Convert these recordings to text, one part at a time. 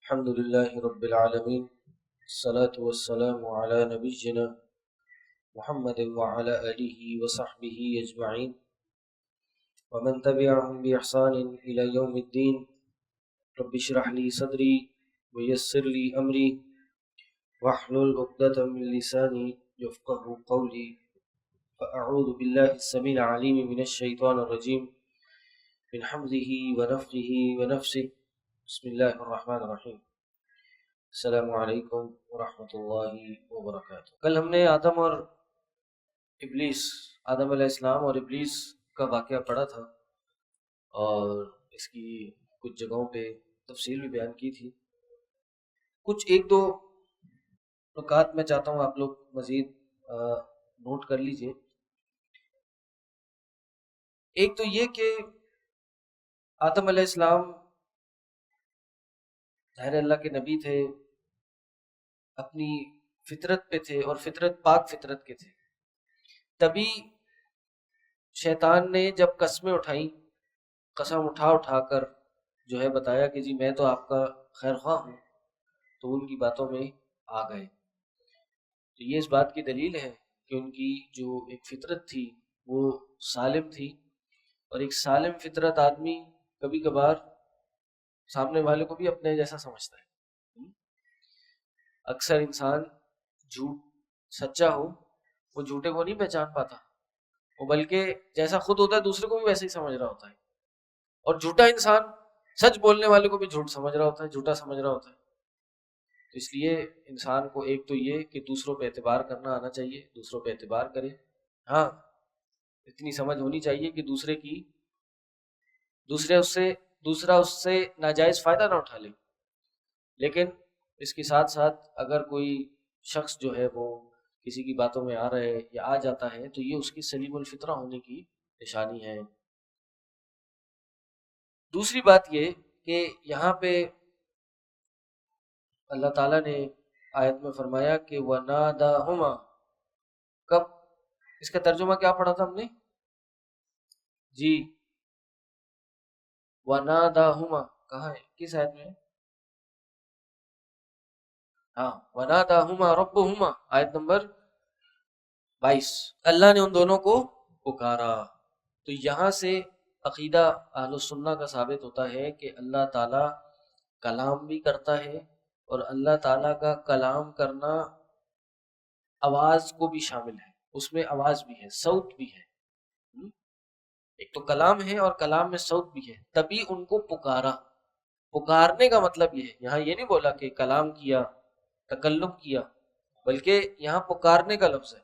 الحمد لله رب العالمين، الصلاة والسلام على نبينا محمد وعلى آله وصحبه أجمعين ومن تبعهم بإحسان إلى يوم الدين. رب اشرح لي صدري ويسر لي أمري واحلل عقدة من لساني يفقه قولي. فأعوذ بالله السميع العليم من الشيطان الرجيم من حمزه ونفخه ونفسه. بسم الله الرحمن الرحيم. السلام علیکم ورحمۃ اللہ وبرکاتہ. کل ہم نے آدم علیہ السلام اور ابلیس کا واقعہ پڑھا تھا اور اس کی کچھ جگہوں پہ تفصیل بھی بیان کی تھی. کچھ ایک دو نکات میں چاہتا ہوں آپ لوگ مزید نوٹ کر لیجئے. ایک تو یہ کہ آدم علیہ السلام ظاہر اللہ کے نبی تھے، اپنی فطرت پہ تھے اور فطرت پاک فطرت کے تھے. تبھی شیطان نے جب قسمیں اٹھائیں، قسم اٹھا کر جو ہے بتایا کہ جی میں تو آپ کا خیر خواہ ہوں، تو ان کی باتوں میں آ گئے. تو یہ اس بات کی دلیل ہے کہ ان کی جو ایک فطرت تھی وہ سالم تھی، اور ایک سالم فطرت آدمی کبھی کبھار سامنے والے کو بھی اپنے جیسا سمجھتا ہے. اکثر انسان جھوٹ سچا ہو وہ جھوٹے کو نہیں پہچان پاتا، وہ بلکہ جیسا خود ہوتا ہے دوسرے کو بھی ویسے ہی سمجھ رہا ہوتا ہے. اور جھوٹا انسان سچ بولنے والے کو بھی جھوٹ سمجھ رہا ہوتا ہے، جھوٹا سمجھ رہا ہوتا ہے. تو اس لیے انسان کو ایک تو یہ کہ دوسروں پہ اعتبار کرنا آنا چاہیے، دوسروں پہ اعتبار کرے. ہاں اتنی سمجھ ہونی چاہیے کہ دوسرا اس سے ناجائز فائدہ نہ اٹھا لے. لیکن اس کے ساتھ ساتھ اگر کوئی شخص جو ہے وہ کسی کی باتوں میں آ رہا ہے یا آ جاتا ہے تو یہ اس کی سلیم الفطرہ ہونے کی نشانی ہے. دوسری بات یہ کہ یہاں پہ اللہ تعالیٰ نے آیت میں فرمایا کہ وَنَادَاهُمَا. کب اس کا ترجمہ کیا پڑھا تھا ہم نے؟ جی وَنَادَاهُمَا کہاں ہے، کس آیت میں؟ ہاں وَنَادَاهُمَا رَبُّهُمَا آیت نمبر 22. اللہ نے ان دونوں کو پکارا. تو یہاں سے عقیدہ اہل السنہ کا ثابت ہوتا ہے کہ اللہ تعالیٰ کلام بھی کرتا ہے، اور اللہ تعالیٰ کا کلام کرنا آواز کو بھی شامل ہے، اس میں آواز بھی ہے، صوت بھی ہے. ایک تو کلام ہے اور کلام میں صوت بھی ہے. تبھی ان کو پکارا. پکارنے کا مطلب یہ ہے، یہاں یہ نہیں بولا کہ کلام کیا، تکلم کیا، بلکہ یہاں پکارنے کا لفظ ہے.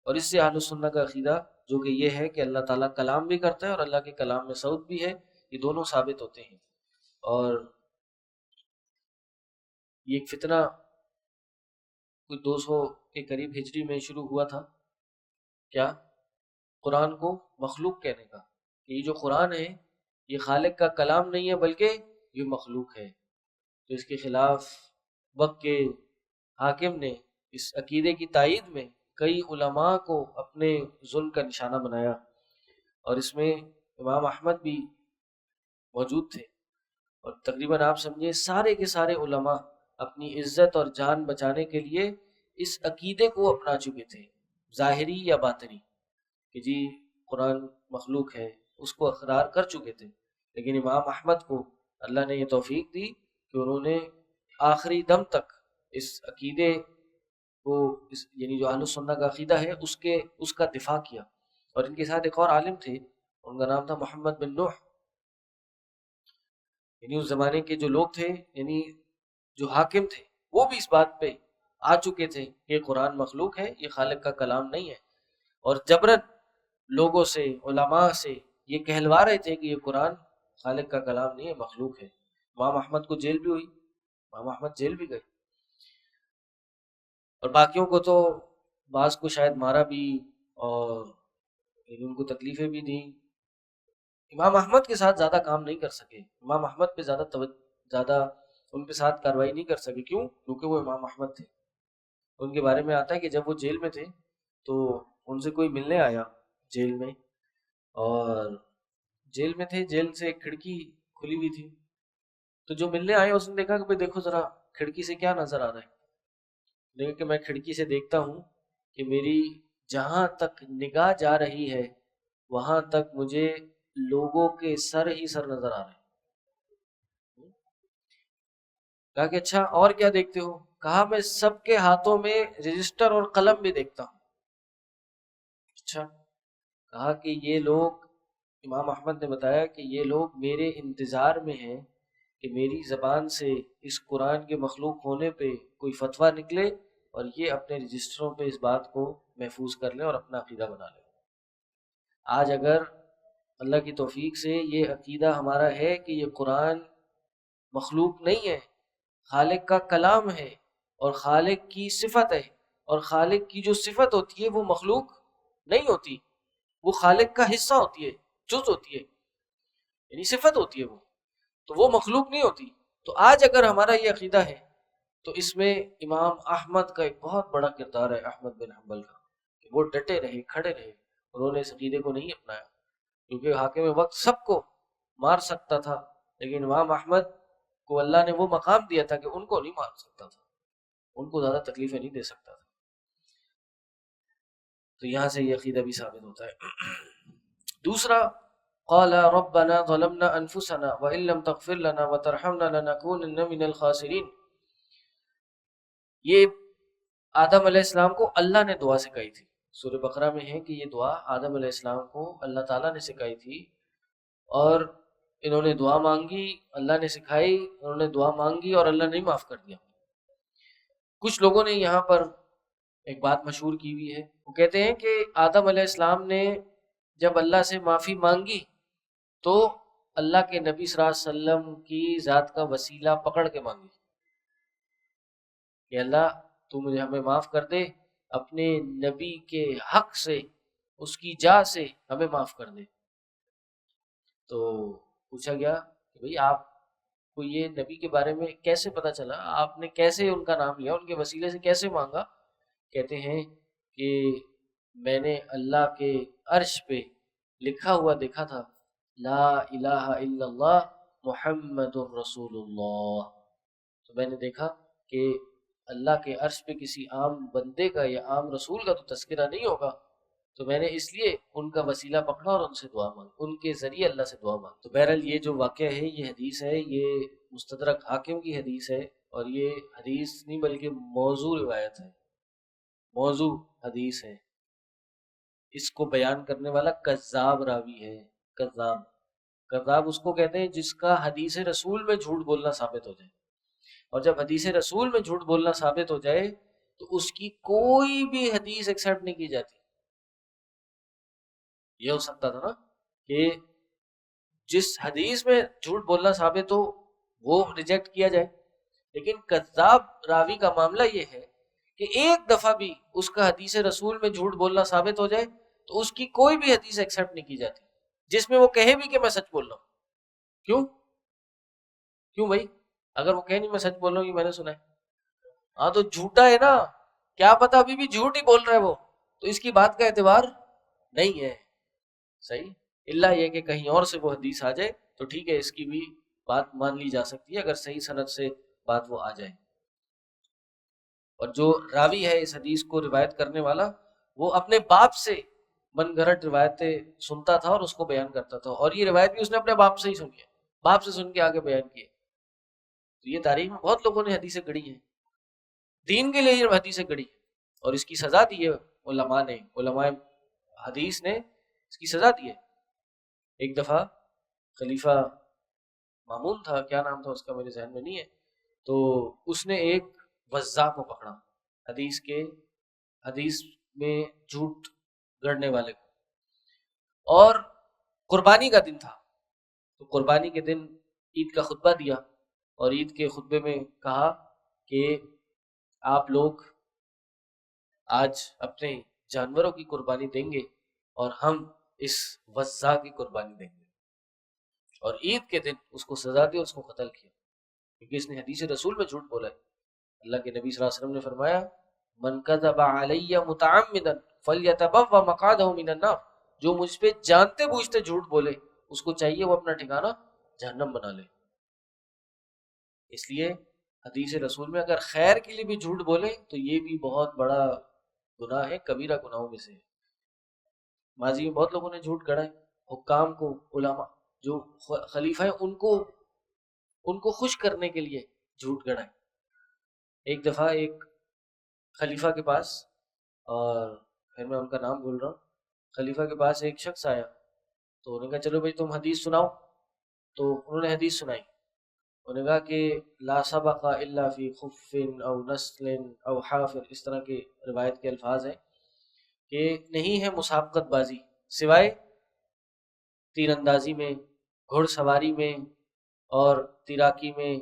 اور اس سے اہل السنہ کا عقیدہ جو کہ یہ ہے کہ اللہ تعالیٰ کلام بھی کرتا ہے اور اللہ کے کلام میں صوت بھی ہے، یہ دونوں ثابت ہوتے ہیں. اور یہ ایک فتنہ کوئی 200 کے قریب ہجری میں شروع ہوا تھا. کیا؟ قرآن کو مخلوق کہنے کا، کہ یہ جو قرآن ہے یہ خالق کا کلام نہیں ہے بلکہ یہ مخلوق ہے. تو اس کے خلاف وقت کے حاکم نے اس عقیدے کی تائید میں کئی علماء کو اپنے ظلم کا نشانہ بنایا، اور اس میں امام احمد بھی موجود تھے. اور تقریباً آپ سمجھے سارے کے سارے علماء اپنی عزت اور جان بچانے کے لیے اس عقیدے کو اپنا چکے تھے، ظاہری یا باطنی، کہ جی قرآن مخلوق ہے، اس کو اقرار کر چکے تھے. لیکن امام احمد کو اللہ نے یہ توفیق دی کہ انہوں نے آخری دم تک اس عقیدے کو یعنی جو اہل السنہ کا عقیدہ ہے اس کا دفاع کیا. اور ان کے ساتھ ایک اور عالم تھے، ان کا نام تھا محمد بن نوح. یعنی اس زمانے کے جو لوگ تھے، یعنی جو حاکم تھے، وہ بھی اس بات پہ آ چکے تھے کہ قرآن مخلوق ہے، یہ خالق کا کلام نہیں ہے. اور جبرن لوگوں سے، علماء سے یہ کہلوا رہے تھے کہ یہ قرآن خالق کا کلام نہیں ہے، مخلوق ہے. امام احمد کو جیل بھی ہوئی، امام احمد جیل بھی گئے، اور باقیوں کو تو بعض کو شاید مارا بھی اور ان کو تکلیفیں بھی دیں. امام احمد کے ساتھ زیادہ کام نہیں کر سکے، امام احمد پہ زیادہ ان کے ساتھ کارروائی نہیں کر سکے. کیوں؟ کیونکہ وہ امام احمد تھے. ان کے بارے میں آتا ہے کہ جب وہ جیل میں تھے تو ان سے کوئی ملنے آیا جیل میں، اور جیل میں تھے، جیل سے ایک کھڑکی کھلی ہوئی تھی، تو جو ملنے آئے اس نے دیکھا کہ بھئی دیکھو ذرا کھڑکی سے کیا نظر آ رہا ہے. دیکھا کہ میں کھڑکی سے دیکھتا ہوں کہ میری جہاں تک نگاہ جا رہی ہے وہاں تک مجھے لوگوں کے سر ہی سر نظر آ رہے ہیں. کہا کہ اچھا اور کیا دیکھتے ہو؟ کہا میں سب کے ہاتھوں میں رجسٹر اور قلم بھی دیکھتا ہوں. اچھا. کہا کہ یہ لوگ، امام احمد نے بتایا کہ یہ لوگ میرے انتظار میں ہیں کہ میری زبان سے اس قرآن کے مخلوق ہونے پہ کوئی فتویٰ نکلے اور یہ اپنے رجسٹروں پہ اس بات کو محفوظ کر لیں اور اپنا عقیدہ بنا لیں. آج اگر اللہ کی توفیق سے یہ عقیدہ ہمارا ہے کہ یہ قرآن مخلوق نہیں ہے، خالق کا کلام ہے اور خالق کی صفت ہے، اور خالق کی جو صفت ہوتی ہے وہ مخلوق نہیں ہوتی، وہ خالق کا حصہ ہوتی ہے، جز ہوتی ہے، یعنی صفت ہوتی ہے وہ، تو وہ مخلوق نہیں ہوتی. تو آج اگر ہمارا یہ عقیدہ ہے تو اس میں امام احمد کا ایک بہت بڑا کردار ہے، احمد بن حنبل کا، کہ وہ ڈٹے رہے، کھڑے رہے، انہوں نے اس عقیدے کو نہیں اپنایا، کیونکہ حاکم وقت سب کو مار سکتا تھا لیکن امام احمد کو اللہ نے وہ مقام دیا تھا کہ ان کو نہیں مار سکتا تھا، ان کو زیادہ تکلیفیں نہیں دے سکتا تھا. تو یہاں سے یہ عقیدہ بھی ثابت ہوتا ہے. دوسرا، قال ربنا ظلمنا انفسنا وان لم تغفر لنا وترحمنا لنكونن من الخاسرین. یہ آدم علیہ السلام کو اللہ نے دعا سکھائی تھی. سورہ بقرہ میں ہے کہ یہ دعا آدم علیہ السلام کو اللہ تعالیٰ نے سکھائی تھی، اور انہوں نے دعا مانگی، اللہ نے سکھائی، انہوں نے دعا مانگی اور اللہ نے معاف کر دیا. کچھ لوگوں نے یہاں پر ایک بات مشہور کی ہوئی ہے، وہ کہتے ہیں کہ آدم علیہ السلام نے جب اللہ سے معافی مانگی تو اللہ کے نبی صلی اللہ علیہ وسلم کی ذات کا وسیلہ پکڑ کے مانگی کہ اللہ تو مجھے ہمیں معاف کر دے، اپنے نبی کے حق سے، اس کی جاہ سے ہمیں معاف کر دے. تو پوچھا گیا کہ بھئی آپ کو یہ نبی کے بارے میں کیسے پتا چلا، آپ نے کیسے ان کا نام لیا، ان کے وسیلے سے کیسے مانگا؟ کہتے ہیں کہ میں نے اللہ کے عرش پہ لکھا ہوا دیکھا تھا، لا الہ الا اللہ محمد الرسول اللہ. تو میں نے دیکھا کہ اللہ کے عرش پہ کسی عام بندے کا یا عام رسول کا تو تذکرہ نہیں ہوگا، تو میں نے اس لیے ان کا وسیلہ پکڑا اور ان سے دعا مانگی، ان کے ذریعے اللہ سے دعا مانگی. تو بہرحال یہ جو واقعہ ہے، یہ حدیث ہے، یہ مستدرک حاکم کی حدیث ہے، اور یہ حدیث نہیں بلکہ موضوع روایت ہے، موضوع حدیث ہے. اس کو بیان کرنے والا کذاب راوی ہے. کذاب، کذاب اس کو کہتے ہیں جس کا حدیث رسول میں جھوٹ بولنا ثابت ہو جائے، اور جب حدیث رسول میں جھوٹ بولنا ثابت ہو جائے تو اس کی کوئی بھی حدیث ایکسیپٹ نہیں کی جاتی. یہ ہو سکتا تھا نا کہ جس حدیث میں جھوٹ بولنا ثابت ہو وہ ریجیکٹ کیا جائے، لیکن کذاب راوی کا معاملہ یہ ہے کہ ایک دفعہ بھی اس کا حدیث رسول میں جھوٹ بولنا ثابت ہو جائے تو اس کی کوئی بھی حدیث ایکسیپٹ نہیں کی جاتی جس میں وہ کہے بھی کہ میں سچ بول رہا ہوں. کیوں بھائی؟ اگر وہ کہے نہیں میں سچ بول رہا ہوں، یہ میں نے سنا ہے، ہاں تو جھوٹا ہے نا، کیا پتا ابھی بھی جھوٹ ہی بول رہا ہے وہ، تو اس کی بات کا اعتبار نہیں ہے. صحیح، اللہ یہ کہ کہیں اور سے وہ حدیث آ جائے تو ٹھیک ہے، اس کی بھی بات مان لی جا سکتی ہے اگر صحیح سند سے بات وہ آ جائے. اور جو راوی ہے اس حدیث کو روایت کرنے والا، وہ اپنے باپ سے من گھڑت روایتیں سنتا تھا اور اس کو بیان کرتا تھا، اور یہ روایت بھی اس نے اپنے باپ سے ہی سنی ہے، باپ سے سن کے آگے بیان کیے. تو یہ تاریخ میں بہت لوگوں نے حدیثیں گڑھی ہیں، دین کے لیے یہ حدیثیں گڑھی ہیں، اور اس کی سزا دی ہے علماء نے، علماء حدیث نے اس کی سزا دی ہے. ایک دفعہ خلیفہ مامون تھا، کیا نام تھا اس کا میرے ذہن میں نہیں ہے، تو اس نے ایک وضاح کو پکڑا، حدیث میں جھوٹ گڑنے والے کو، اور قربانی کا دن تھا، تو قربانی کے دن عید کا خطبہ دیا، اور عید کے خطبے میں کہا کہ آپ لوگ آج اپنے جانوروں کی قربانی دیں گے اور ہم اس وضاح کی قربانی دیں گے، اور عید کے دن اس کو سزا دی اور اس کو قتل کیا کیونکہ اس نے حدیث رسول میں جھوٹ بولا ہے. اللہ کے نبی صلی اللہ علیہ وسلم نے فرمایا من کذب علی متعمدا فلیتبوأ مقعدہ من النار، جو مجھ پہ جانتے بوجھتے جھوٹ بولے اس کو چاہیے وہ اپنا ٹھکانہ جہنم بنا لے. اس لیے حدیث رسول میں اگر خیر کے لیے بھی جھوٹ بولے تو یہ بھی بہت بڑا گناہ ہے، کبیرہ گناہوں میں سے ہے۔ ماضی میں بہت لوگوں نے جھوٹ گڑھا ہے، حکام کو، علماء جو خلیفہ ہیں ان کو خوش کرنے کے لیے جھوٹ گڑھا ہے۔ ایک دفعہ ایک خلیفہ کے پاس، اور پھر میں ان کا نام بھول رہا ہوں، خلیفہ کے پاس ایک شخص آیا تو انہوں نے کہا چلو بھائی تم حدیث سناؤ، تو انہوں نے حدیث سنائی۔ انہوں نے کہا کہ لا سبق الا فی خف او نسل او حافر، اس طرح کے روایت کے الفاظ ہیں کہ نہیں ہے مسابقت بازی سوائے تیر اندازی میں، گھڑ سواری میں، اور تیراکی میں،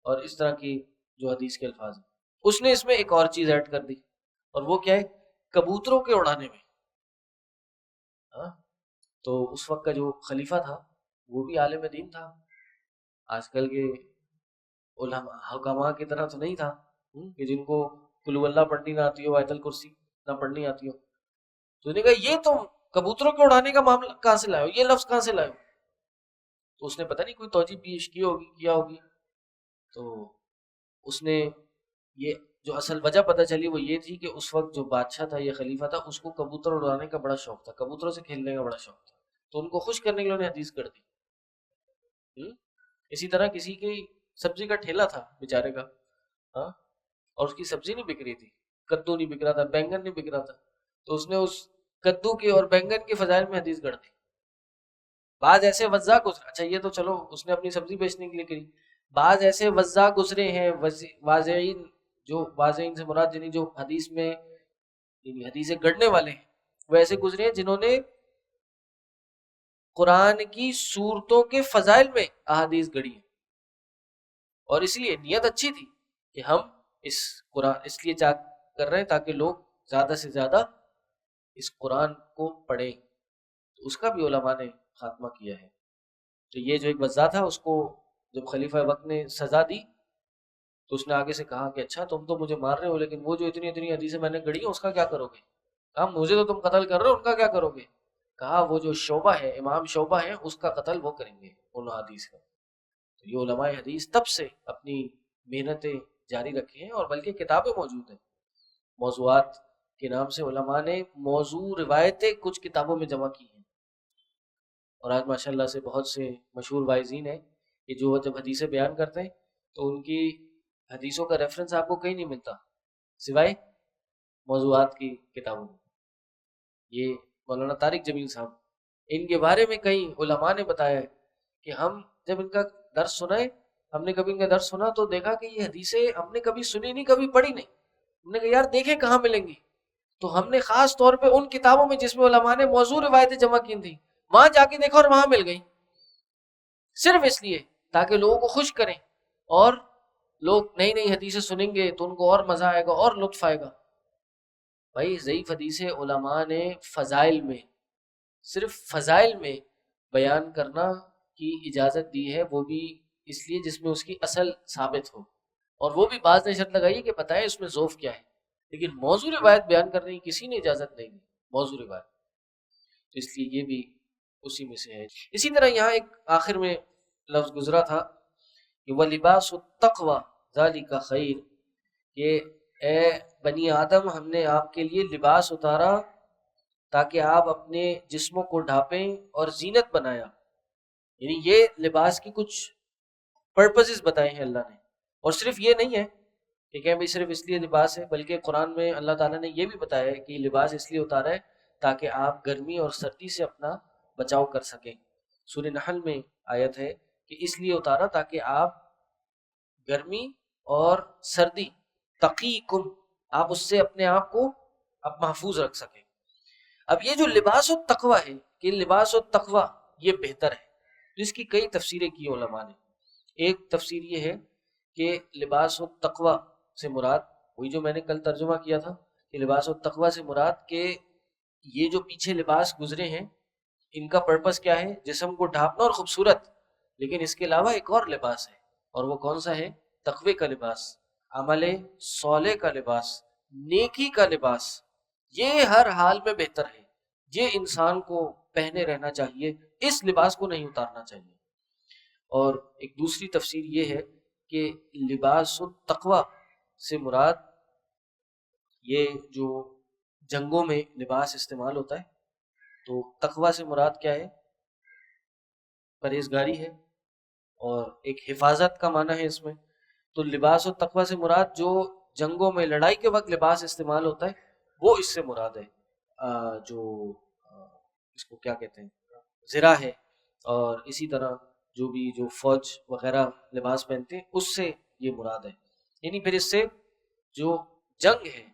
اور اس طرح کی جو حدیث کے الفاظ ہیں۔ اس نے اس میں ایک اور چیز ایڈ کر دی، اور وہ کیا ہے؟ کبوتروں کے اڑانے میں۔ ہاں، تو اس وقت کا جو خلیفہ تھا وہ بھی عالم دین تھا، آج کل کے علماء حکماء کی طرح تو نہیں تھا کہ جن کو قل اللہ پڑھنی نہ آتی ہو، آیت الکرسی نہ پڑھنی آتی ہو۔ تو نے کہا یہ تم کبوتروں کے اڑانے کا معاملہ کہاں سے لائے ہو، یہ لفظ کہاں سے لائے ہو؟ تو اس نے پتہ نہیں کوئی توجہ پیش کی ہوگی، کیا ہوگی، تو اس نے یہ جو اصل وجہ پتہ چلی وہ یہ تھی کہ اس وقت جو بادشاہ تھا، یہ خلیفہ تھا، اس کو کبوتر اڑانے کا بڑا شوق تھا، کبوتروں سے کھیلنے کا بڑا شوق تھا، تو ان کو خوش کرنے کے لیے انہیں حدیث کر دی۔ اسی طرح کسی کی سبزی کا ٹھیلا تھا بیچارے کا، ہاں، اور اس کی سبزی نہیں بک رہی تھی، کدو نہیں بک رہا تھا، بینگن نہیں بک رہا تھا، تو اس نے اس کدو کے اور بینگن کے فضائل میں حدیث گڑھ دی۔ بعض ایسے وزاع گزرے، اچھا یہ تو چلو اس نے اپنی سبزی بیچنے کے لیے کری، بعض ایسے وزاع گزرے ہیں، واضعین، جو واضعین سے مراد یعنی جو حدیث میں یعنی حدیثیں گڑھنے والے ہیں، وہ ایسے گزرے ہیں جنہوں نے قرآن کی صورتوں کے فضائل میں احادیث گڑھی ہیں، اور اس لیے نیت اچھی تھی کہ ہم اس قرآن اس لیے کر رہے ہیں تاکہ لوگ زیادہ سے زیادہ اس قرآن کو پڑھیں، تو اس کا بھی علماء نے خاتمہ کیا ہے۔ تو یہ جو ایک وزا تھا، اس کو جب خلیفہ وقت نے سزا دی تو اس نے آگے سے کہا کہ اچھا تم تو مجھے مار رہے ہو، لیکن وہ جو اتنی اتنی حدیثیں میں نے گڑھی ہیں اس کا کیا کرو گے؟ کہا مجھے تو تم قتل کر رہے ہو، ان کا کیا کرو گے؟ کہا وہ جو شعبہ ہے، امام شعبہ ہے، اس کا قتل وہ کریں گے ان حدیث کا۔ تو یہ علماء حدیث تب سے اپنی محنتیں جاری رکھی ہیں، اور بلکہ کتابیں موجود ہیں، موضوعات کے نام سے علماء نے موضوع روایتیں کچھ کتابوں میں جمع کی ہیں، اور آج ماشاءاللہ سے بہت سے مشہور واعظین ہیں کہ جو جب حدیثیں بیان کرتے ہیں تو ان کی حدیثوں کا ریفرنس آپ کو کہیں نہیں ملتا سوائے موضوعات کی کتابوں میں۔ یہ مولانا طارق جمیل صاحب، ان کے بارے میں کئی علماء نے بتایا ہے کہ ہم جب ان کا درس سنائے، ہم نے کبھی ان کا درس سنا تو دیکھا کہ یہ حدیثیں ہم نے کبھی سنی نہیں، کبھی پڑھی نہیں، ہم نے کہا یار دیکھیں کہاں ملیں گی، تو ہم نے خاص طور پہ ان کتابوں میں جس میں علماء نے موضوع روایتیں جمع کی تھیں وہاں جا کے دیکھا اور وہاں مل گئی، صرف اس لیے تاکہ لوگوں کو خوش کریں، اور لوگ نئی نئی حدیثیں سنیں گے تو ان کو اور مزہ آئے گا اور لطف آئے گا۔ بھائی ضعیف حدیثیں علماء نے فضائل میں، صرف فضائل میں بیان کرنا کی اجازت دی ہے، وہ بھی اس لیے جس میں اس کی اصل ثابت ہو، اور وہ بھی بعض نے شرط لگائی کہ بتائیں اس میں ذوف کیا ہے، لیکن موضوع روایت بیان کرنے کی کسی نے اجازت نہیں دی، موضوع روایت، تو اس لیے یہ بھی اسی میں سے ہے۔ اسی طرح یہاں ایک آخر میں لفظ گزرا تھا کہ وَلِبَاسُ التَّقْوَى ذَلِكَ خَيْرٌ، کہ اے بنی آدم ہم نے آپ کے لیے لباس اتارا تاکہ آپ اپنے جسموں کو ڈھانپیں اور زینت بنایا، یعنی یہ لباس کی کچھ پرپسز بتائے ہیں اللہ نے، اور صرف یہ نہیں ہے کہ کہیں بھائی صرف اس لیے لباس ہے، بلکہ قرآن میں اللہ تعالیٰ نے یہ بھی بتایا ہے کہ یہ لباس اس لیے اتارا ہے تاکہ آپ گرمی اور سردی سے اپنا بچاؤ کر سکیں۔ سورہ نحل میں آیت ہے کہ اس لیے اتارا تاکہ آپ گرمی اور سردی تقیکم، آپ اس سے اپنے آپ کو اب محفوظ رکھ سکیں۔ اب یہ جو لباس التقوی ہے کہ لباس التقوی یہ بہتر ہے، جس کی کئی تفسیریں کی علماء نے۔ ایک تفسیر یہ ہے کہ لباس التقوی سے مراد وہی جو میں نے کل ترجمہ کیا تھا کہ لباس التقوی سے مراد کہ یہ جو پیچھے لباس گزرے ہیں ان کا پرپس کیا ہے؟ جسم کو ڈھانپنا اور خوبصورت، لیکن اس کے علاوہ ایک اور لباس ہے، اور وہ کون سا ہے؟ تقوی کا لباس، عمل صالح کا لباس، نیکی کا لباس، یہ ہر حال میں بہتر ہے، یہ انسان کو پہنے رہنا چاہیے، اس لباس کو نہیں اتارنا چاہیے۔ اور ایک دوسری تفسیر یہ ہے کہ لباس التقوی سے مراد یہ جو جنگوں میں لباس استعمال ہوتا ہے، تو تقوی سے مراد کیا ہے؟ پرہیزگاری ہے، اور ایک حفاظت کا معنی ہے اس میں. تو لباس التقوی سے مراد جو جنگوں میں لڑائی کے وقت لباس استعمال ہوتا ہے وہ اس سے مراد ہے. جو اس کو کیا کہتے ہیں، زرہ ہے، اور اسی طرح جو فوج وغیرہ لباس پہنتے ہیں اس سے یہ مراد ہے. یعنی پھر اس سے جو جنگ ہے،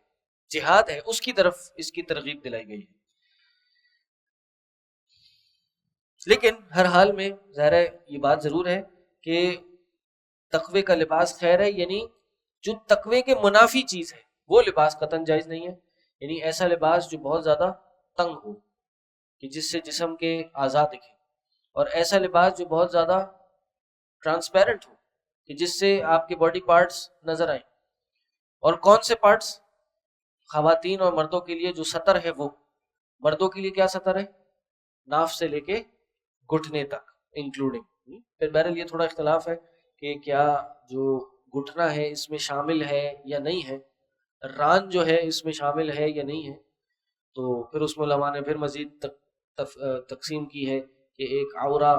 جہاد ہے، اس کی طرف اس کی ترغیب دلائی گئی ہے. لیکن ہر حال میں ظاہر ہے یہ بات ضرور ہے کہ تقوی کا لباس خیر ہے، یعنی جو تقوی کے منافی چیز ہے وہ لباس قطعاً جائز نہیں ہے. یعنی ایسا لباس جو بہت زیادہ تنگ ہو کہ جس سے جسم کے اعضاء دکھیں، اور ایسا لباس جو بہت زیادہ ٹرانسپیرنٹ ہو کہ جس سے آپ کے باڈی پارٹس نظر آئیں. اور کون سے پارٹس؟ خواتین اور مردوں کے لیے جو سطر ہے وہ. مردوں کے لیے کیا سطر ہے؟ ناف سے لے کے گھٹنے تک انکلوڈنگ. پھر بہرحال یہ تھوڑا اختلاف ہے کہ کیا جو گھٹنا ہے اس میں شامل ہے یا نہیں ہے، ران جو ہے اس میں شامل ہے یا نہیں ہے. تو پھر اس میں علماء نے پھر مزید تقسیم کی ہے کہ ایک عورہ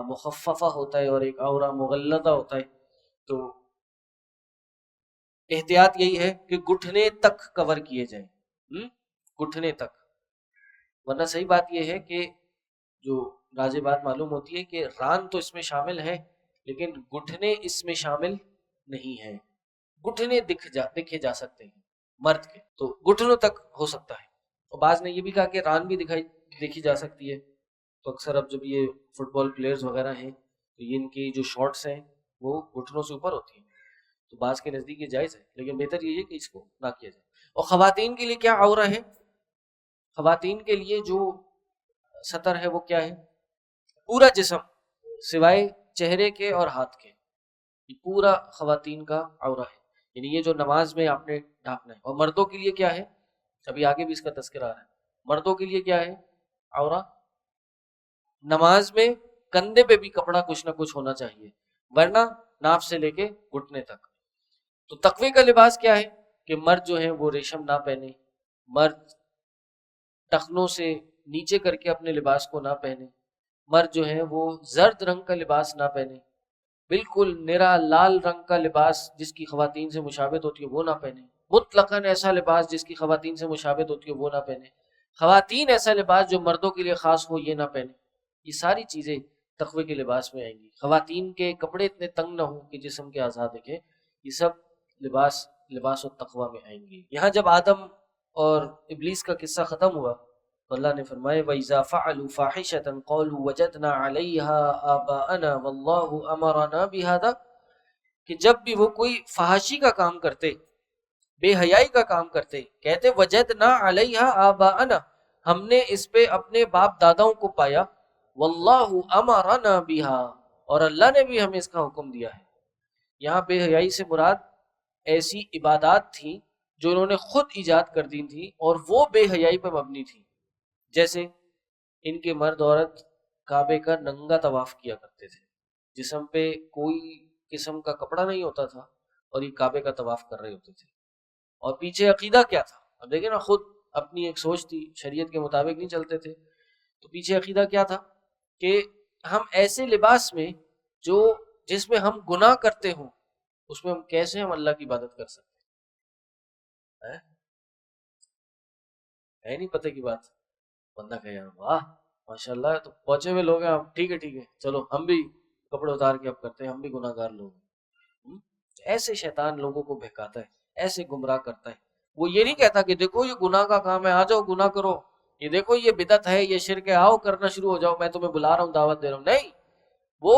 مخففہ ہوتا ہے اور ایک عورہ مغلظہ ہوتا ہے. تو احتیاط یہی ہے کہ گھٹنے تک کور کیے جائیں، گھٹنے تک. ورنہ صحیح بات یہ ہے کہ جو راجع بات معلوم ہوتی ہے کہ ران تو اس میں شامل ہے لیکن گھٹنے اس میں شامل نہیں ہیں. گھٹنے دکھے جا سکتے ہیں مرد کے، تو گھٹنوں تک ہو سکتا ہے. اور بعض نے یہ بھی کہا کہ ران بھی دیکھی جا سکتی ہے. تو اکثر اب جب یہ فٹ بال پلیئرز وغیرہ ہیں تو ان کی جو شارٹس ہیں وہ گھٹنوں سے اوپر ہوتی ہیں، تو بعض کے نزدیک یہ جائز ہے، لیکن بہتر یہ ہے کہ اس کو نہ کیا جائے. اور خواتین کے لیے کیا عورہ ہے؟ خواتین کے لیے جو سطر ہے وہ کیا ہے؟ پورا جسم سوائے چہرے کے اور ہاتھ کے، یہ پورا خواتین کا عورہ ہے. یعنی یہ جو نماز میں آپ نے ڈھانپنا ہے. اور مردوں کے لیے کیا ہے؟ ابھی آگے بھی اس کا تذکرہ آ رہا ہے. مردوں کے لیے کیا ہے عورہ؟ نماز میں کندھے پہ بھی کپڑا کچھ نہ کچھ ہونا چاہیے، ورنہ ناف سے لے کے گھٹنے تک. تو تقوی کا لباس کیا ہے کہ مرد جو ہیں وہ ریشم نہ پہنے، مرد ٹخنوں سے نیچے کر کے اپنے لباس کو نہ پہنے، مرد جو ہیں وہ زرد رنگ کا لباس نہ پہنے، بالکل نرا لال رنگ کا لباس جس کی خواتین سے مشابہت ہوتی ہے وہ نہ پہنے، مطلقاً ایسا لباس جس کی خواتین سے مشابہت ہوتی ہے وہ نہ پہنے، خواتین ایسا لباس جو مردوں کے لیے خاص ہو یہ نہ پہنے. یہ ساری چیزیں تقوی کے لباس میں آئیں گی. خواتین کے کپڑے اتنے تنگ نہ ہوں کہ جسم کے اعضاء دکھیں، یہ سب لباس التقوی میں آئیں گی. یہاں جب آدم اور ابلیس کا قصہ ختم ہوا تو اللہ نے فرمایا وَإِذَا فَعَلُوا فَاحِشَةً قَالُوا وَجَدْنَا عَلَيْهَا آبَاءَنَا وَاللَّهُ أَمَرَنَا بِهَذَا، کہ جب بھی وہ کوئی فحاشی کا کام کرتے، بے حیائی کا کام کرتے، کہتے وَجَدْنَا عَلَيْهَا آبَاءَنَا، ہم نے اس پہ اپنے باپ داداؤں کو پایا، وَاللَّهُ أَمَرَنَا بِهَا، اور اللہ نے بھی ہمیں اس کا حکم دیا ہے. یہاں بے حیائی سے مراد ایسی عبادات تھیں جو انہوں نے خود ایجاد کر دی تھی اور وہ بے حیائی پر مبنی تھی. جیسے ان کے مرد عورت کعبے کا ننگا طواف کیا کرتے تھے، جسم پہ کوئی قسم کا کپڑا نہیں ہوتا تھا اور یہ کعبے کا طواف کر رہے ہوتے تھے. اور پیچھے عقیدہ کیا تھا؟ اب دیکھیں نا، خود اپنی ایک سوچ تھی، شریعت کے مطابق نہیں چلتے تھے. تو پیچھے عقیدہ کیا تھا کہ ہم ایسے لباس میں جس میں ہم گناہ کرتے ہوں اس میں ہم کیسے اللہ کی عبادت کر سکتے ہیں؟ ہے نہیں پتہ کی بات. بندہ کہے یار واہ ماشاء اللہ تو پہنچے ہوئے لوگ ہیں آپ، ٹھیک ہے چلو ہم بھی کپڑے اتار کے اب کرتے ہیں، ہم بھی گناہ گار لوگ ہیں. ایسے شیطان لوگوں کو بہکاتا ہے، ایسے گمراہ کرتا ہے. وہ یہ نہیں کہتا کہ دیکھو یہ گناہ کا کام ہے، آ جاؤ گناہ کرو، یہ دیکھو یہ بدعت ہے، یہ شرک ہے، آؤ کرنا شروع ہو جاؤ، میں تمہیں بلا رہا ہوں، دعوت دے رہا ہوں. نہیں، وہ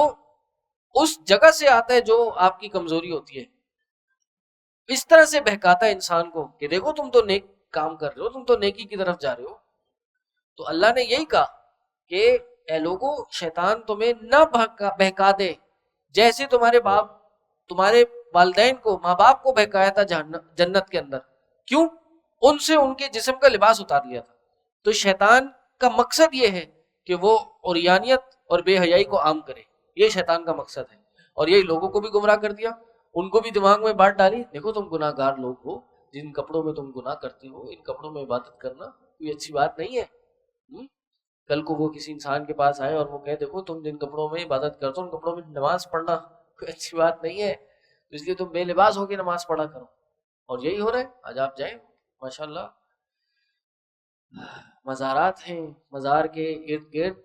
اس جگہ سے آتا ہے جو آپ کی کمزوری ہوتی ہے. اس طرح سے بہکاتا ہے انسان کو کہ دیکھو تم تو نیک کام کر رہے ہو، تم تو نیکی کی طرف جا رہے ہو. تو اللہ نے یہی کہا کہ اے لوگو شیطان تمہیں نہ بہکا دے جیسے تمہارے والدین کو، ماں باپ کو بہکایا تھا جنت کے اندر. کیوں؟ ان سے ان کے جسم کا لباس اتار لیا تھا. تو شیطان کا مقصد یہ ہے کہ وہ عریانیت اور بے حیائی کو عام کرے، یہ شیطان کا مقصد ہے. اور یہی لوگوں کو بھی گمراہ کر دیا، ان کو بھی دماغ میں بات ڈالی، دیکھو تم گناہ گار لوگ ہو، جن کپڑوں میں تم گناہ کرتے ہو ان کپڑوں میں عبادت کرنا کوئی اچھی بات نہیں ہے۔ کل کو وہ کسی انسان کے پاس آئے اور وہ کہے دیکھو تم جن کپڑوں میں عبادت کرتے ہو ان کپڑوں میں نماز پڑھنا کوئی اچھی بات نہیں ہے، تو اس لیے تم بے لباس ہو کے نماز پڑھا کرو۔ اور یہی ہو رہا ہے، آج آپ جائیں ماشاءاللہ مزارات ہیں، مزار کے ارد گرد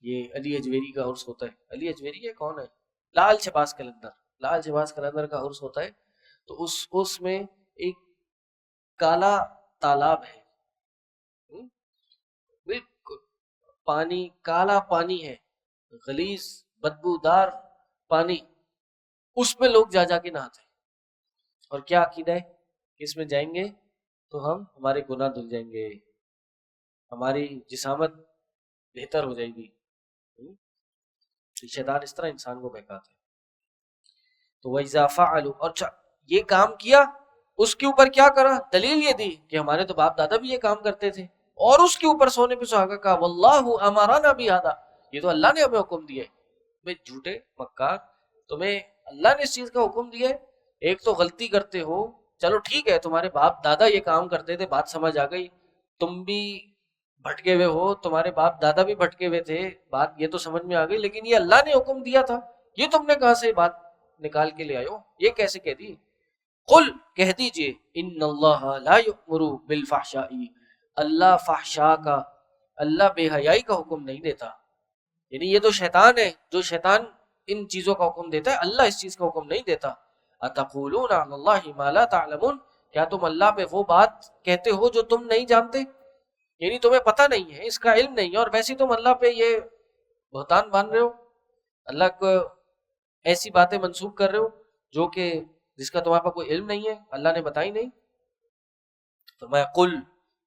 یہ علی اجویری کا عرس ہوتا ہے۔ علی اجویری ہے کون ہے؟ لال شہباز قلندر، لال شہباز قلندر کا عرس ہوتا ہے، تو اس عرس میں ایک کالا تالاب ہے، بالکل پانی کالا پانی ہے، غلیظ بدبودار پانی، اس میں لوگ جا جا کے نہاتے ہیں۔ اور کیا عقیدہ ہے کہ اس میں جائیں گے تو ہمارے گناہ دھل جائیں گے، ہماری جسامت بہتر ہو جائے گی۔ شیطان اس طرح انسان کو بہکاتا ہے۔ تو وَإِذَا فَعَلُوا، اور یہ کام کیا، اس کے اوپر کیا کرا؟ دلیل یہ دی کہ ہمارے تو باپ دادا بھی یہ کام کرتے تھے، اور اس کے اوپر سونے پہ سہاگا کہا وَاللَّهُ أَمَرَنَا بِهَذَا، یہ تو اللہ نے ہمیں حکم دیا ہے۔ بھئی جھوٹے مکار، تمہیں اللہ نے اس چیز کا حکم دیا ہے، ایک تو غلطی کرتے ہو، چلو ٹھیک ہے تمہارے باپ دادا یہ کام کرتے تھے، بات سمجھ آ گئی، تم بھی بھٹکے ہوئے ہو، تمہارے باپ دادا بھی بھٹکے ہوئے تھے، بات یہ تو سمجھ میں آ گئی، لیکن یہ اللہ نے حکم دیا تھا، یہ تم نے کہاں سے بات نکال کے لے آئے ہو، یہ کیسے کہہ دی؟ قل کہہ دیجئے ان اللہ لا یأمر بالفحشاء، اللہ فحشاء کا، اللہ بے حیائی کا حکم نہیں دیتا، یعنی یہ تو شیطان ہے، جو شیطان ان چیزوں کا حکم دیتا ہے، اللہ اس چیز کا حکم نہیں دیتا۔ اتقولون علی اللہ ما لا تعلمون، کیا تم اللہ پہ وہ بات کہتے ہو جو تم نہیں جانتے، یعنی تمہیں پتہ نہیں ہے، اس کا علم نہیں ہے، اور ویسے تم اللہ پہ یہ بہتان باندھ رہے ہو، اللہ کو ایسی باتیں منسوخ کر رہے ہو جو کہ جس کا تمہارے پاس کوئی علم نہیں ہے، اللہ نے بتائی نہیں۔ فرمایا قل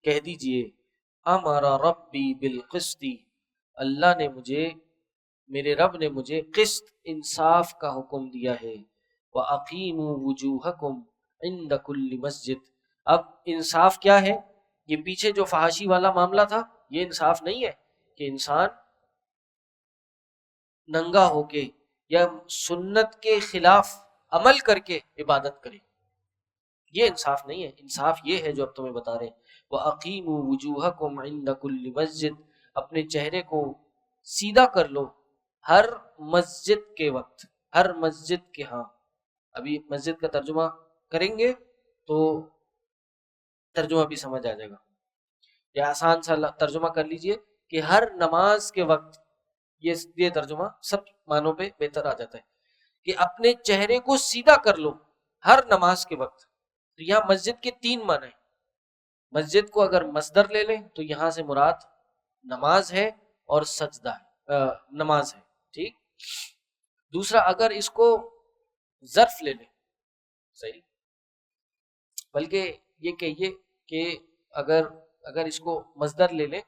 کہہ دیجئے امر ربی بالقسط، اللہ نے مجھے، میرے رب نے مجھے قسط انصاف کا حکم دیا ہے، وَأَقِيمُوا وُجُوهَكُمْ عِنْدَ كُلِّ مسجد۔ اب انصاف کیا ہے؟ یہ پیچھے جو فحاشی والا معاملہ تھا یہ انصاف نہیں ہے کہ انسان ننگا ہو کے یا سنت کے خلاف عمل کر کے عبادت کرے، یہ انصاف نہیں ہے۔ انصاف یہ ہے جو اب تمہیں بتا رہے ہیں، وَأَقِيمُوا وُجُوهَكُمْ عِنْدَ كُلِّ مسجد، اپنے چہرے کو سیدھا کر لو ہر مسجد کے وقت، ہر مسجد کے ہاں۔ ابھی مسجد کا ترجمہ کریں گے تو ترجمہ بھی سمجھ آ جائے گا، یا آسان سا ترجمہ کر لیجئے کہ ہر نماز کے وقت، یہ ترجمہ سب معنوں پہ بہتر آ جاتا ہے کہ اپنے چہرے کو سیدھا کر لو ہر نماز کے وقت۔ تو یہاں مسجد کے تین معنی ہیں، مسجد کو اگر مصدر لے لیں تو یہاں سے مراد نماز ہے اور سجدہ ہے، نماز ہے، ٹھیک۔ دوسرا اگر اس کو ظرف لے لیں، صحیح، بلکہ یہ کہیے کہ اگر اس کو مصدر لے لیں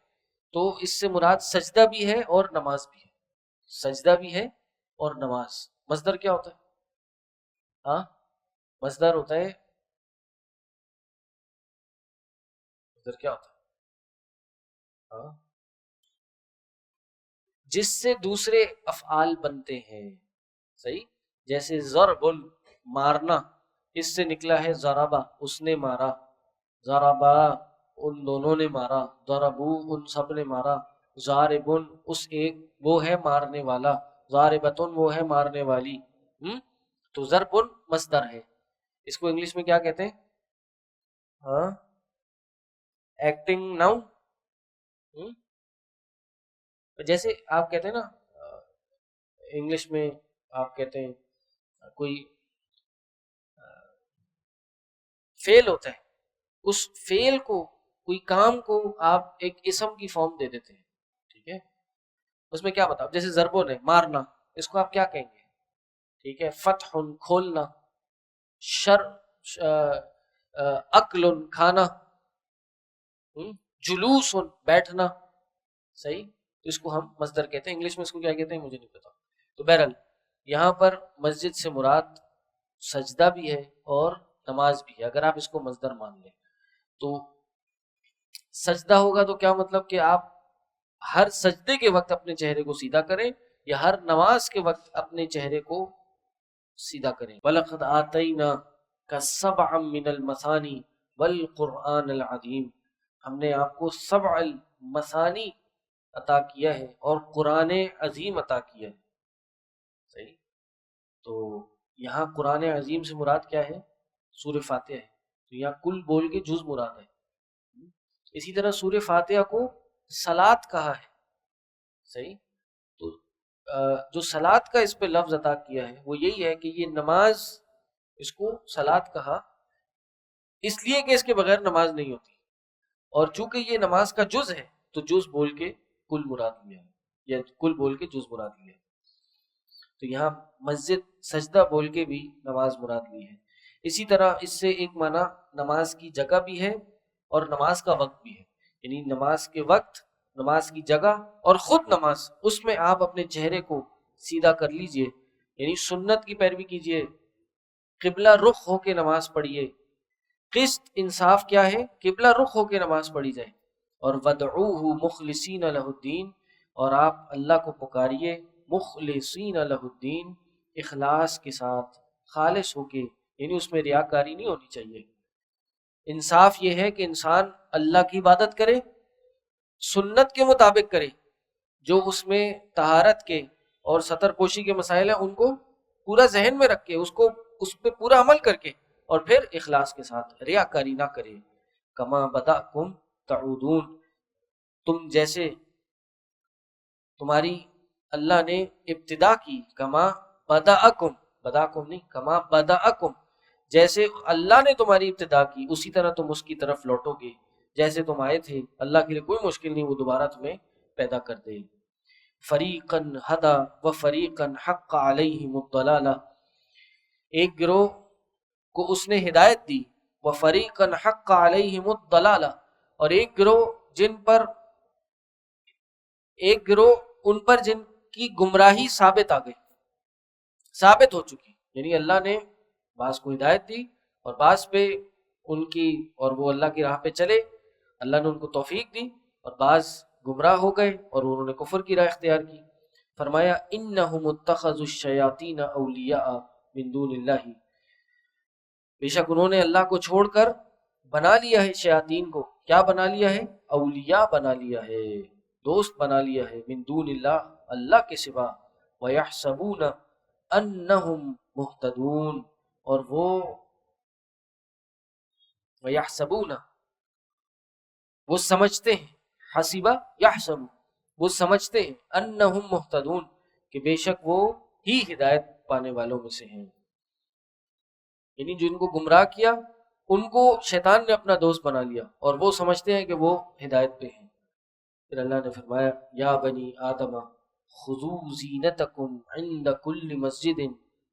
تو اس سے مراد سجدہ بھی ہے اور نماز بھی ہے، سجدہ بھی ہے اور نماز۔ مصدر کیا ہوتا ہے؟ ہاں، مصدر ہوتا ہے، مصدر کیا ہوتا ہے؟ ہاں، جس سے دوسرے افعال بنتے ہیں، صحیح، جیسے ضرب مارنا، اس سے نکلا ہے ضربا، اس نے مارا، ضربا ان دونوں نے مارا، ضربو ان سب نے مارا، ضاربن اس ایک وہ ہے مارنے والا، ضاربتن وہ ہے مارنے والی۔ تو ضربن مصدر ہے، اس کو انگلش میں کیا کہتے ہیں؟ ہاں، ایکٹنگ ناؤن۔ جیسے آپ کہتے ہیں نا انگلش میں، آپ کہتے ہیں کوئی فعل ہوتا ہے، اس فعل کو، کوئی کام کو آپ ایک اسم کی فارم دے دیتے ہیں، ٹھیک ہے، اس میں کیا بتاؤ، جیسے ضربون ہے مارنا، اس کو آپ کیا کہیں گے؟ ٹھیک ہے، فتح کھولنا، اکل کھانا، جلوس بیٹھنا، صحیح، تو اس کو ہم مصدر کہتے ہیں، انگلش میں اس کو کیا کہتے ہیں مجھے نہیں پتا۔ تو بہرحال یہاں پر مسجد سے مراد سجدہ بھی ہے اور نماز بھی ہے، اگر آپ اس کو مصدر مان لیں تو سجدہ ہوگا تو کیا مطلب کہ آپ ہر سجدے کے وقت اپنے چہرے کو سیدھا کریں، یا ہر نماز کے وقت اپنے چہرے کو سیدھا کریں. وَلَقَدْ آتَيْنَاكَ سَبْعًا مِّنَ الْمَثَانِي وَالْقُرْآنَ الْعَظِيمِ، ہم نے آپ کو 7 المثانی عطا کیا ہے اور قرآن عظیم عطا کیا ہے. صحیح. تو یہاں قرآن عظیم سے مراد کیا ہے؟ سورہ فاتحہ ہے. تو یہاں کل بول کے جز مراد ہے. اسی طرح سورہ فاتحہ کو صلاۃ کہا ہے. صحیح. تو جو صلاۃ کا اس پہ لفظ عطا کیا ہے وہ یہی ہے کہ یہ نماز، اس کو صلاۃ کہا اس لیے کہ اس کے بغیر نماز نہیں ہوتی، اور چونکہ یہ نماز کا جز ہے تو جز بول کے کل مراد لیا ہے، یا کل بول کے جز مراد لیا ہے. تو یہاں مسجد سجدہ بول کے بھی نماز مراد لی ہے. اسی طرح اس سے ایک معنی نماز کی جگہ بھی ہے اور نماز کا وقت بھی ہے. یعنی نماز کے وقت، نماز کی جگہ اور خود نماز، اس میں آپ اپنے چہرے کو سیدھا کر لیجئے، یعنی سنت کی پیروی کیجئے، قبلہ رخ ہو کے نماز پڑھیے. قسط انصاف کیا ہے؟ قبلہ رخ ہو کے نماز پڑھی جائے. اور وَدْعُوهُ مُخْلِصِينَ لَهُ الدِّينَ، اور آپ اللہ کو پکاریے مخلصین لہ الدین، اخلاص کے ساتھ، خالص ہو کے، یعنی اس میں ریاکاری نہیں ہونی چاہیے. انصاف یہ ہے کہ انسان اللہ کی عبادت کرے، سنت کے مطابق کرے، جو اس میں طہارت کے اور ستر پوشی کے مسائل ہیں ان کو پورا ذہن میں رکھ کے اس پہ پورا عمل کر کے، اور پھر اخلاص کے ساتھ، ریاکاری نہ کرے. کما بدأکم تعودون، تم جیسے تمہاری اللہ نے ابتدا کی. کما بدأکم، بدأکم نہیں، کما بدأکم، جیسے اللہ نے تمہاری ابتدا کی اسی طرح تم اس کی طرف لوٹو گے. جیسے تم آئے تھے، اللہ کے لیے کوئی مشکل نہیں، وہ دوبارہ تمہیں پیدا کر دے. فریقاً ہدا و فریقاً حق علیہم الضلالہ، ایک گروہ کو اس نے ہدایت دی، و فریقاً حق علیہم الضلالہ، اور ایک گروہ ان پر جن کی گمراہی ثابت آ گئی، ثابت ہو چکی. یعنی اللہ نے بعض کو ہدایت دی اور بعض پہ ان کی، اور وہ اللہ کی راہ پہ چلے، اللہ نے ان کو توفیق دی، اور بعض گمراہ ہو گئے اور انہوں نے کفر کی راہ اختیار کی. فرمایا انہم اتخذوا الشیاطین اولیاء من دون اللہ، بے شک انہوں نے اللہ کو چھوڑ کر بنا لیا ہے شیاطین کو. کیا بنا لیا ہے؟ اولیاء بنا لیا ہے، دوست بنا لیا ہے، من دون اللہ، اللہ کے سوا. وَيَحْسَبُونَ أَنَّهُمْ مُهْتَدُونَ، اور وہ وَيَحْسَبُونَ، وہ سمجھتے ہیں، حسبہ یحسب، وہ سمجھتے ہیں، انہم مہتدون، کہ بے شک وہ ہی ہدایت پانے والوں میں سے ہیں. یعنی جن کو گمراہ کیا ان کو شیطان نے اپنا دوست بنا لیا اور وہ سمجھتے ہیں کہ وہ ہدایت پہ ہیں. پھر اللہ نے فرمایا یا بنی آدم خذوا زینتکم عند کل مسجد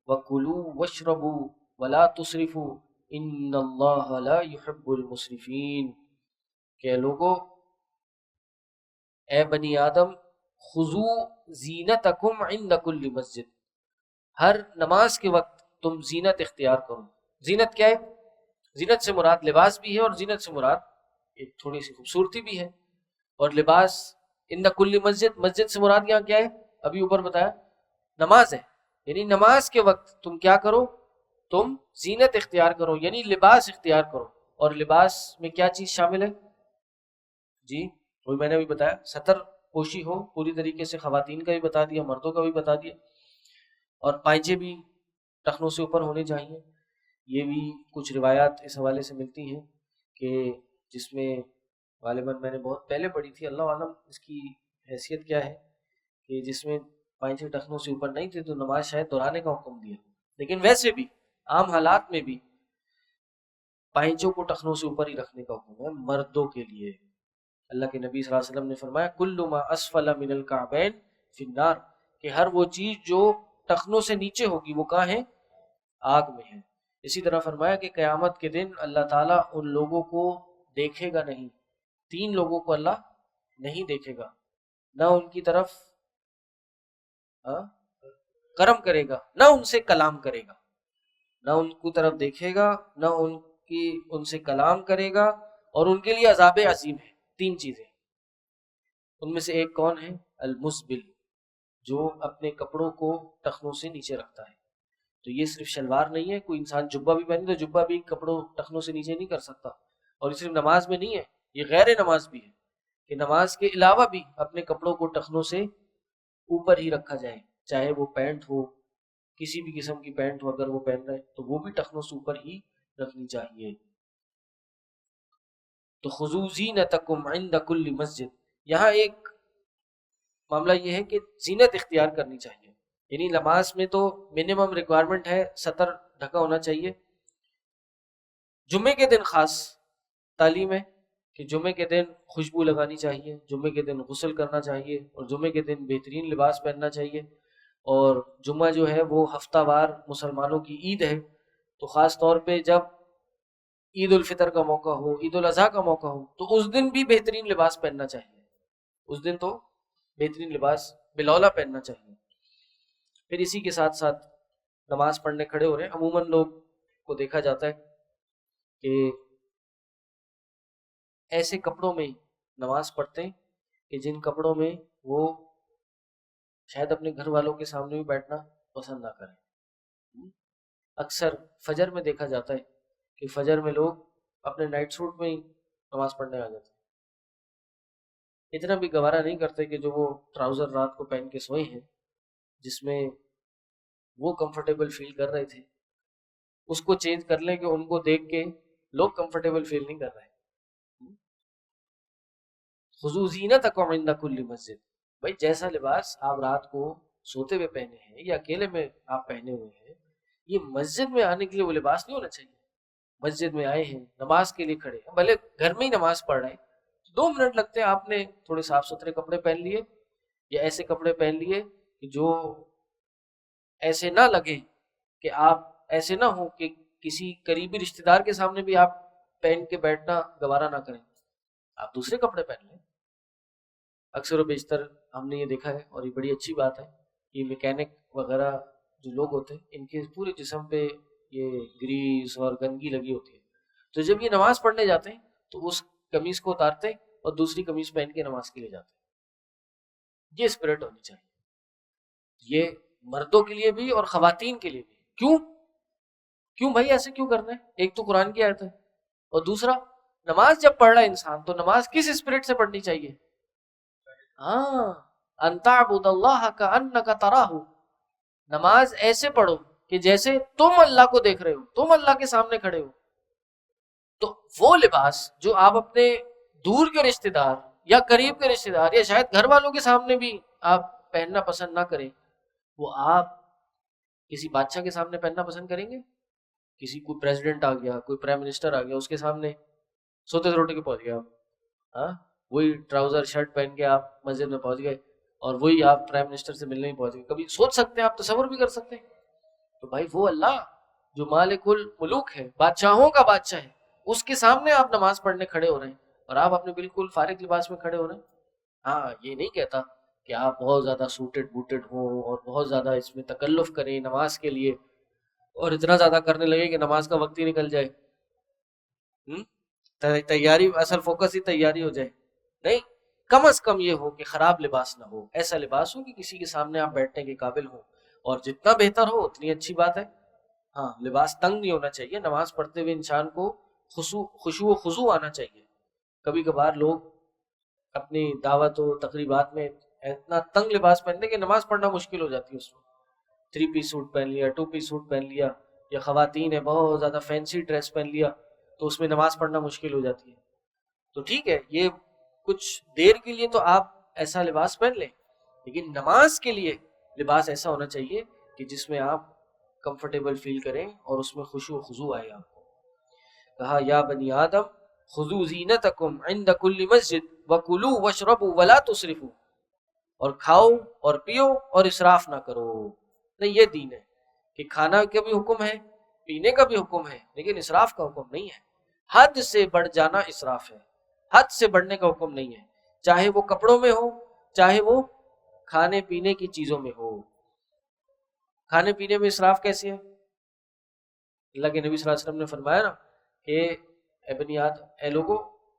وکلوا واشربوا ولا تسرفوا ان اللہ لا يحب المسرفین، کہ لوگو، اے بنی آدم، خذوا زینتکم عند کل مسجد، ہر نماز کے وقت تم زینت اختیار کرو. زینت کیا ہے؟ زینت سے مراد لباس بھی ہے، اور زینت سے مراد ایک تھوڑی سی خوبصورتی بھی ہے. اور لباس عند کل مسجد، مسجد سے مراد یہاں کیا ہے؟ ابھی اوپر بتایا نماز ہے. یعنی نماز کے وقت تم کیا کرو؟ تم زینت اختیار کرو، یعنی لباس اختیار کرو. اور لباس میں کیا چیز شامل ہے؟ جی وہی میں نے ابھی بتایا، ستر پوشی ہو پوری طریقے سے، خواتین کا بھی بتا دیا، مردوں کا بھی بتا دیا، اور پائچے بھی ٹخنوں سے اوپر ہونے چاہیے. یہ بھی کچھ روایات اس حوالے سے ملتی ہیں کہ جس میں غالباً میں نے بہت پہلے پڑھی تھی، اللہ عالم اس کی حیثیت کیا ہے، کہ جس میں پائچے ٹخنوں سے اوپر نہیں تھے تو نماز شاید دہرانے کا حکم دیا. لیکن ویسے بھی عام حالات میں بھی پائچوں کو ٹخنوں سے اوپر ہی رکھنے کا حکم ہے مردوں کے لیے. اللہ کے نبی صلی اللہ علیہ وسلم نے فرمایا کل ما اسفل من الکعبین فی النار، کہ ہر وہ چیز جو ٹخنوں سے نیچے ہوگی وہ کہاں ہے؟ آگ میں ہے. اسی طرح فرمایا کہ قیامت کے دن اللہ تعالیٰ ان لوگوں کو دیکھے گا نہیں، 3 لوگوں کو اللہ نہیں دیکھے گا، نہ ان کی طرف کرم کرے گا، نہ ان سے کلام کرے گا. نہ ان کی طرف دیکھے گا، نہ ان سے کلام کرے گا، اور ان کے لیے عذاب عظیم ہے. 3 چیزیں، ان میں سے ایک کون ہے؟ المسبل، جو اپنے کپڑوں کو ٹخنوں سے نیچے رکھتا ہے. تو یہ صرف شلوار نہیں ہے، کوئی انسان جبہ بھی پہنے تو جبہ بھی کپڑوں ٹخنوں سے نیچے نہیں کر سکتا. اور یہ صرف نماز میں نہیں ہے، یہ غیر نماز بھی ہے کہ نماز کے علاوہ بھی اپنے کپڑوں کو ٹخنوں سے اوپر ہی رکھا جائے، چاہے وہ پینٹ ہو، کسی بھی قسم کی پینٹ ہو، اگر وہ پہن رہے تو وہ بھی ٹخنوں سے اوپر ہی رکھنی چاہیے. تو خذوا زینتکم عند کل مسجد، یہاں ایک معاملہ یہ ہے کہ زینت اختیار کرنی چاہیے. یعنی نماز میں تو منیمم ریکوائرمنٹ ہے سطر ڈھکا ہونا چاہیے. جمعے کے دن خاص تعلیم ہے کہ جمعے کے دن خوشبو لگانی چاہیے، جمعے کے دن غسل کرنا چاہیے، اور جمعے کے دن بہترین لباس پہننا چاہیے. اور جمعہ جو ہے وہ ہفتہ وار مسلمانوں کی عید ہے، تو خاص طور پہ جب عید الفطر کا موقع ہو، عید الاضحیٰ کا موقع ہو، تو اس دن بھی بہترین لباس پہننا چاہیے. اس دن تو بہترین لباس بلولا پہننا چاہیے. پھر اسی کے ساتھ ساتھ نماز پڑھنے کھڑے ہو رہے ہیں، عموماً لوگ کو دیکھا جاتا ہے کہ ایسے کپڑوں میں نماز پڑھتے ہیں کہ جن کپڑوں میں وہ شاید اپنے گھر والوں کے سامنے بھی بیٹھنا پسند نہ کریں. اکثر فجر میں دیکھا جاتا ہے کہ فجر میں لوگ اپنے نائٹ سوٹ میں ہی نماز پڑھنے آ جاتے ہیں. اتنا بھی گوارا نہیں کرتے کہ جو وہ ٹراؤزر رات کو پہن کے سوئے ہیں، جس میں وہ کمفرٹیبل فیل کر رہے تھے، اس کو چینج کر لیں کہ ان کو دیکھ کے لوگ کمفرٹیبل فیل نہیں کر رہے. خذوا زینتکم عند کل مسجد، بھائی جیسا لباس آپ رات کو سوتے ہوئے پہنے ہیں یا اکیلے میں آپ پہنے ہوئے ہیں، یہ مسجد میں آنے کے لیے وہ لباس نہیں ہونا چاہیے. مسجد میں آئے ہیں، نماز کے لیے کھڑے ہیں، بھلے گھر میں ہی نماز پڑھ رہے ہیں، 2 منٹ لگتے ہیں، آپ نے تھوڑے صاف ستھرے کپڑے پہن لیے یا ایسے کپڑے پہن لیے کہ جو ایسے نہ لگے، کہ آپ ایسے نہ ہو کہ کسی قریبی رشتہ دار کے سامنے بھی آپ پہن کے بیٹھنا گوارا نہ کریں، آپ دوسرے کپڑے پہن لیں. اکثر و بیشتر ہم نے یہ دیکھا ہے، اور یہ بڑی اچھی بات ہے، یہ میکینک وغیرہ جو لوگ ہوتے ہیں ان کے پورے جسم پہ یہ گریس اور گندگی لگی ہوتی ہے. تو جب یہ نماز پڑھنے جاتے ہیں تو اس قمیص کو اتارتے ہیں اور دوسری قمیص پہن کے نماز کے لیے جاتے ہیں. یہ اسپرٹ ہونی چاہیے، یہ مردوں کے لیے بھی اور خواتین کے لیے بھی. کیوں بھائی ایسے کیوں کرنا ہے؟ ایک تو قرآن کی آیت ہے، اور دوسرا نماز جب پڑھ رہا ہے انسان تو نماز کس اسپرٹ سے پڑھنی چاہیے؟ ہاں، ان تعبد اللہ کأنک تراہ، نماز ایسے پڑھو کہ جیسے تم اللہ کو دیکھ رہے ہو، تم اللہ کے سامنے کھڑے ہو. تو وہ لباس جو آپ اپنے دور کے رشتہ دار یا قریب کے رشتہ دار یا شاید گھر والوں کے سامنے بھی آپ پہننا پسند نہ کریں، وہ آپ کسی بادشاہ کے سامنے پہننا پسند کریں گے؟ کسی کوئی پریزیڈنٹ آ گیا، کوئی پرائم منسٹر آ گیا، اس کے سامنے سوتے سوتے کے پہنچ گیا آپ، ہاں وہی ٹراؤزر شرٹ پہن کے آپ مسجد میں پہنچ گئے اور وہی آپ پرائم منسٹر سے ملنے ہی پہنچ گئے. کبھی سوچ سکتے ہیں؟ آپ تصور بھی کر سکتے ہیں؟ تو بھائی وہ اللہ جو مالک الملوک ہے، بادشاہوں کا بادشاہ ہے، اس کے سامنے آپ نماز پڑھنے کھڑے ہو رہے ہیں اور آپ اپنے بالکل فارغ لباس میں کھڑے ہو رہے ہیں. ہاں یہ نہیں کہتا کہ آپ بہت زیادہ سوٹڈ بوٹڈ ہوں اور بہت زیادہ اس میں تکلف کریں نماز کے لیے، اور اتنا زیادہ کرنے لگے کہ نماز کا وقت ہی نکل جائے. تیاری، اصل فوکس ہی تیاری ہو جائے. نہیں، کم از کم یہ ہو کہ خراب لباس نہ ہو، ایسا لباس ہو کہ کسی کے سامنے آپ بیٹھنے کے قابل ہو، اور جتنا بہتر ہو اتنی اچھی بات ہے. ہاں لباس تنگ نہیں ہونا چاہیے، نماز پڑھتے ہوئے انسان کو خشوع و خضوع آنا چاہیے. کبھی کبھار لوگ اپنی دعوت و تقریبات میں اتنا تنگ لباس پہنتے کہ نماز پڑھنا مشکل ہو جاتی ہے. اس میں 3 پیس سوٹ پہن لیا، 2 پیس سوٹ پہن لیا، یا خواتین ہے بہت زیادہ فینسی ڈریس پہن لیا تو اس میں نماز پڑھنا مشکل ہو جاتی ہے. تو ٹھیک ہے، یہ کچھ دیر کے لیے تو آپ ایسا لباس پہن لیں، لیکن نماز کے لیے لباس ایسا ہونا چاہیے کہ جس میں آپ کمفرٹیبل فیل کریں اور اس میں خشوع و خضوع آئے. آپ کو کہا یا بنی آدم خذوا زینتکم عند کل مسجد وکلوا واشربوا ولا تسرفوا، اور کھاؤ اور پیو اور اسراف نہ کرو. نہیں، یہ دین ہے کہ کھانا کا بھی حکم ہے، پینے کا بھی حکم ہے، لیکن اسراف کا حکم نہیں ہے. حد سے بڑھ جانا اسراف ہے، حد سے بڑھنے کا حکم نہیں ہے، چاہے وہ کپڑوں میں ہو، چاہے وہ کھانے پینے کی چیزوں میں ہو. کھانے پینے میں اسراف کیسے ہے؟ اللہ کے نبی صلی اللہ علیہ وسلم نے فرمایا نا کہ اے بنی آدم، اے لوگو،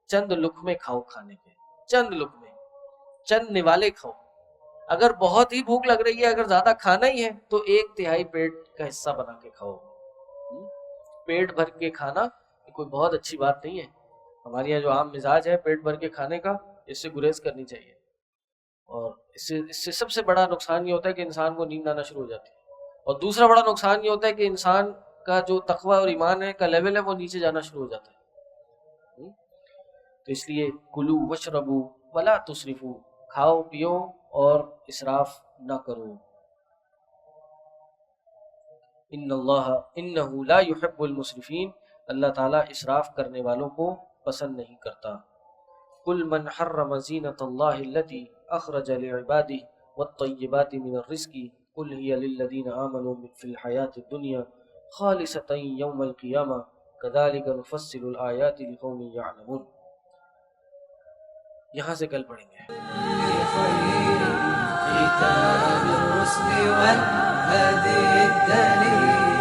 چند لقمے کھاؤ، کھانے کے چند لقمے، چند نوالے کھاؤ. اگر بہت ہی بھوک لگ رہی ہے، اگر زیادہ کھانا ہی ہے تو 1/3 پیٹ کا حصہ بنا کے کھاؤ۔ پیٹ بھر کے کھانا کوئی بہت اچھی بات نہیں ہے، ہمارے یہاں جو عام مزاج ہے پیٹ بھر کے کھانے کا، اس سے گریز کرنی چاہیے۔ اور اس سے سب سے بڑا نقصان یہ ہوتا ہے کہ انسان کو نیند آنا شروع ہو جاتی ہے، اور دوسرا بڑا نقصان یہ ہوتا ہے کہ انسان کا جو تقوی اور ایمان ہے کا لیول ہے وہ نیچے جانا شروع ہو جاتا ہے۔ تو اس لیے کلو وشربو ولا تسرفو، کھاؤ پیو اور اسراف نہ کرو۔ ان اللہ انہ لا يحب المسرفین، اللہ تعالیٰ اسراف کرنے والوں کو پسند نہیں کرتا۔ قل من حرم زینۃ اللہ التي اخرج لعباده والطیبات من الرزق قل هي للذین آمنوا في الحیاۃ الدنیا خالصۃ یوم القیامہ كذلك نفصل الآیات لقوم یعلمون۔ یہاں سے کل پڑھیں گے۔ كتاب الرسل والهدي الدليل